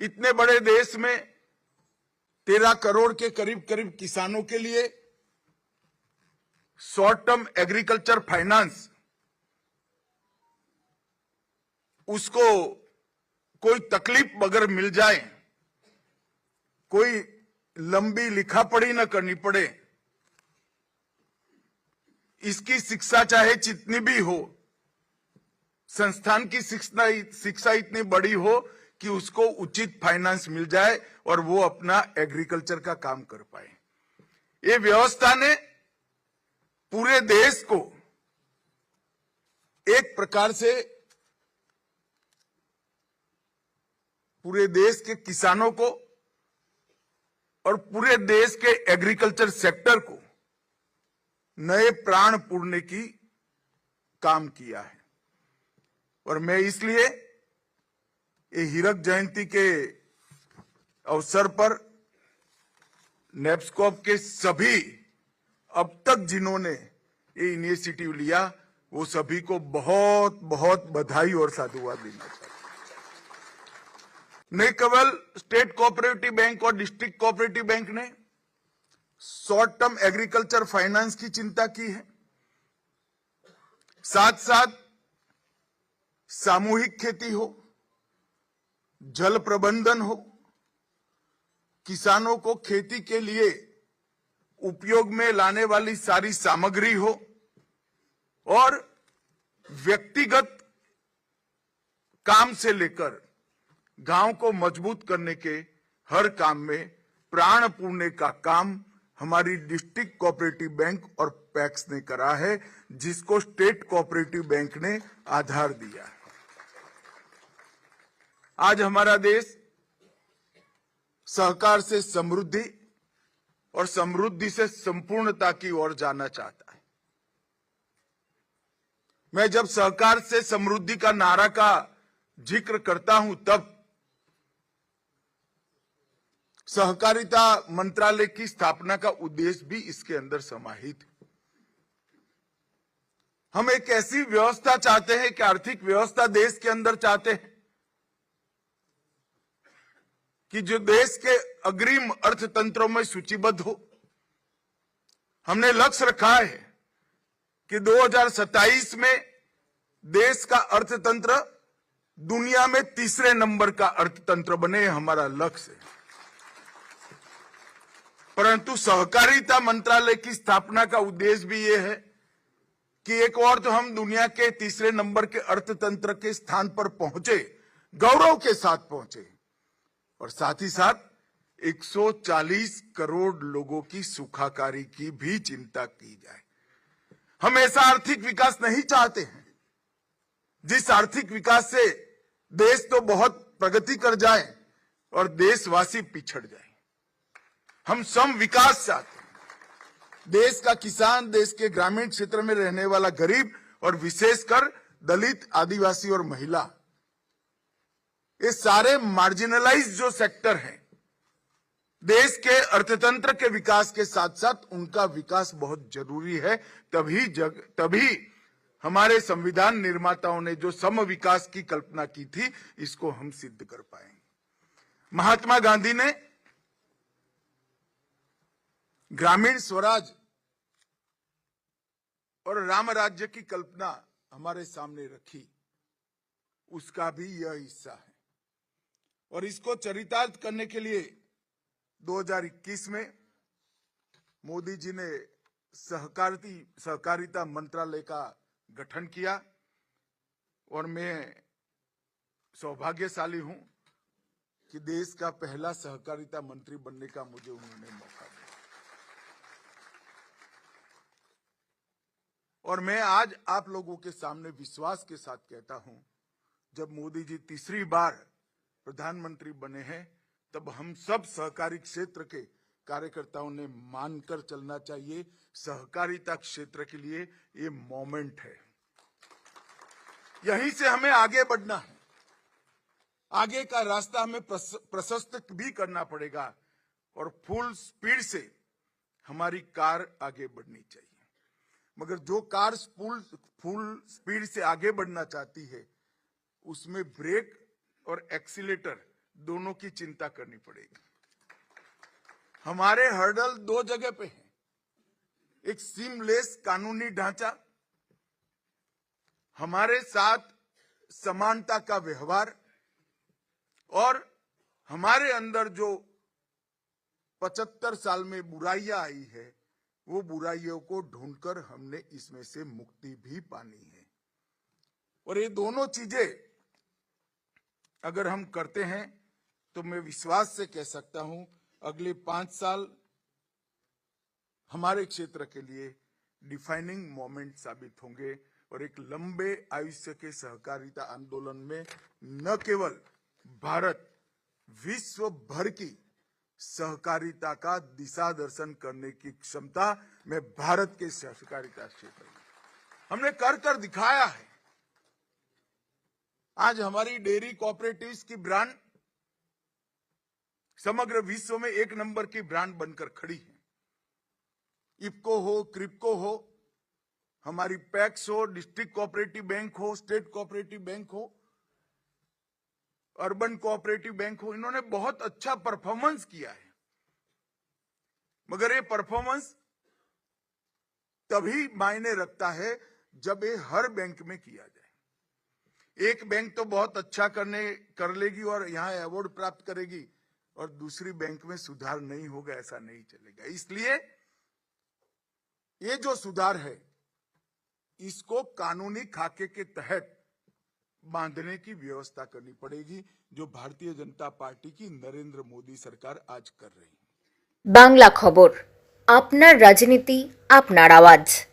इतने बड़े देश में 13 करोड़ के करीब करीब किसानों के लिए शॉर्ट टर्म एग्रीकल्चर फाइनेंस, उसको कोई तकलीफ अगर मिल जाए, कोई लंबी लिखा पढ़ी न करनी पड़े, इसकी शिक्षा चाहे जितनी भी हो, संस्थान की शिक्षा इतनी बड़ी हो कि उसको उचित फाइनेंस मिल जाए और वो अपना एग्रीकल्चर का काम कर पाए। ये व्यवस्था ने पूरे देश को एक प्रकार से, पूरे देश के किसानों को और पूरे देश के एग्रीकल्चर सेक्टर को नए प्राण पूरने की काम किया है। और मैं इसलिए ये हीरक जयंती के अवसर पर नेप्स्कॉप के सभी अब तक जिन्होंने ये इनिशिएटिव लिया, वो सभी को बहुत बहुत बधाई और साधुवाद देना चाहिए। नहीं केवल स्टेट कोऑपरेटिव बैंक और डिस्ट्रिक्ट कोऑपरेटिव बैंक ने शॉर्ट टर्म एग्रीकल्चर फाइनेंस की चिंता की है, साथ साथ सामूहिक खेती हो, जल प्रबंधन हो, किसानों को खेती के लिए उपयोग में लाने वाली सारी सामग्री हो, और व्यक्तिगत काम से लेकर गांव को मजबूत करने के हर काम में प्राण पूरने का काम हमारी डिस्ट्रिक्ट कोऑपरेटिव बैंक और पैक्स ने करा है, जिसको स्टेट कोऑपरेटिव बैंक ने आधार दिया है। आज हमारा देश सहकार से समृद्धि और समृद्धि से संपूर्णता की ओर जाना चाहता है। मैं जब सहकार से समृद्धि का नारा का जिक्र करता हूं, तब सहकारिता मंत्रालय की स्थापना का उद्देश्य भी इसके अंदर समाहित है। हम एक ऐसी व्यवस्था चाहते हैं कि आर्थिक व्यवस्था देश के अंदर चाहते हैं कि जो देश के अग्रिम अर्थतंत्रों में सूचीबद्ध हो। हमने लक्ष्य रखा है कि 2027 में देश का अर्थतंत्र दुनिया में तीसरे नंबर का अर्थतंत्र बने, हमारा लक्ष्य है। परंतु सहकारिता मंत्रालय की स्थापना का उद्देश्य भी यह है कि एक और तो हम दुनिया के तीसरे नंबर के अर्थतंत्र के स्थान पर पहुंचे, गौरव के साथ पहुंचे, और साथ ही साथ 140 करोड़ लोगों की सुखाकारी की भी चिंता की जाए। हम ऐसा आर्थिक विकास नहीं चाहते हैं जिस आर्थिक विकास से देश तो बहुत प्रगति कर जाए और देशवासी पिछड़ जाए। हम सम विकास चाहते हैं। देश का किसान, देश के ग्रामीण क्षेत्र में रहने वाला गरीब और विशेषकर दलित, आदिवासी और महिला, ये सारे मार्जिनलाइज जो सेक्टर हैं, देश के अर्थतंत्र के विकास के साथ साथ उनका विकास बहुत जरूरी है। तभी हमारे संविधान निर्माताओं ने जो सम विकास की कल्पना की थी, इसको हम सिद्ध कर पाएंगे। महात्मा गांधी ने ग्रामीण स्वराज और राम राज्य की कल्पना हमारे सामने रखी, उसका भी यह हिस्सा है। और इसको चरितार्थ करने के लिए 2021 में मोदी जी ने सहकारिता मंत्रालय का गठन किया, और मैं सौभाग्यशाली हूं कि देश का पहला सहकारिता मंत्री बनने का मुझे उन्होंने मौका दिया। और मैं आज आप लोगों के सामने विश्वास के साथ कहता हूं, जब मोदी जी तीसरी बार प्रधानमंत्री बने हैं, तब हम सब सहकारी क्षेत्र के कार्यकर्ताओं ने मानकर चलना चाहिए, सहकारिता क्षेत्र के लिए ये मोमेंट है। यहीं से हमें आगे बढ़ना है। आगे का रास्ता हमें प्रशस्त भी करना पड़ेगा, और फुल स्पीड से हमारी कार आगे बढ़नी चाहिए। मगर जो कार फुल स्पीड से आगे बढ़ना चाहती है, उसमें ब्रेक और एक्सीलेटर दोनों की चिंता करनी पड़ेगी। हमारे हर्डल दो जगह पे हैं, एक सीमलेस कानूनी ढांचा, हमारे साथ समानता का व्यवहार, और हमारे अंदर जो 75 साल में बुराइयां आई है, वो बुराइयों को ढूंढकर हमने इसमें से मुक्ति भी पानी है। और ये दोनों चीजें अगर हम करते हैं तो मैं विश्वास से कह सकता हूं अगले 5 साल हमारे क्षेत्र के लिए डिफाइनिंग मोमेंट साबित होंगे और एक लंबे आयुष्य के सहकारिता आंदोलन में न केवल भारत विश्व भर की सहकारिता का दिशा दर्शन करने की क्षमता में भारत के सहकारिता क्षेत्र में हमने कर दिखाया है। आज हमारी डेयरी कोऑपरेटिव्स की ब्रांड समग्र विश्व में 1 नंबर की ब्रांड बनकर खड़ी है। इफको हो, क्रिप्को हो, हमारी पैक्स हो, डिस्ट्रिक्ट कोऑपरेटिव बैंक हो, स्टेट कोऑपरेटिव बैंक हो, अर्बन कोऑपरेटिव बैंक हो, इन्होंने बहुत अच्छा परफॉर्मेंस किया है। मगर ये परफॉर्मेंस तभी मायने रखता है जब ये हर बैंक में किया जाए। एक बैंक तो बहुत अच्छा कर लेगी और यहां अवार्ड प्राप्त करेगी और दूसरी बैंक में सुधार नहीं होगा, ऐसा नहीं चलेगा। इसलिए ये जो सुधार है इसको कानूनी खाके के तहत बांधने की व्यवस्था करनी पड़ेगी, जो भारतीय जनता पार्टी की नरेंद्र मोदी सरकार आज कर रही है। बांग्ला खबर, आपनार राजनीति आपनार आवाज।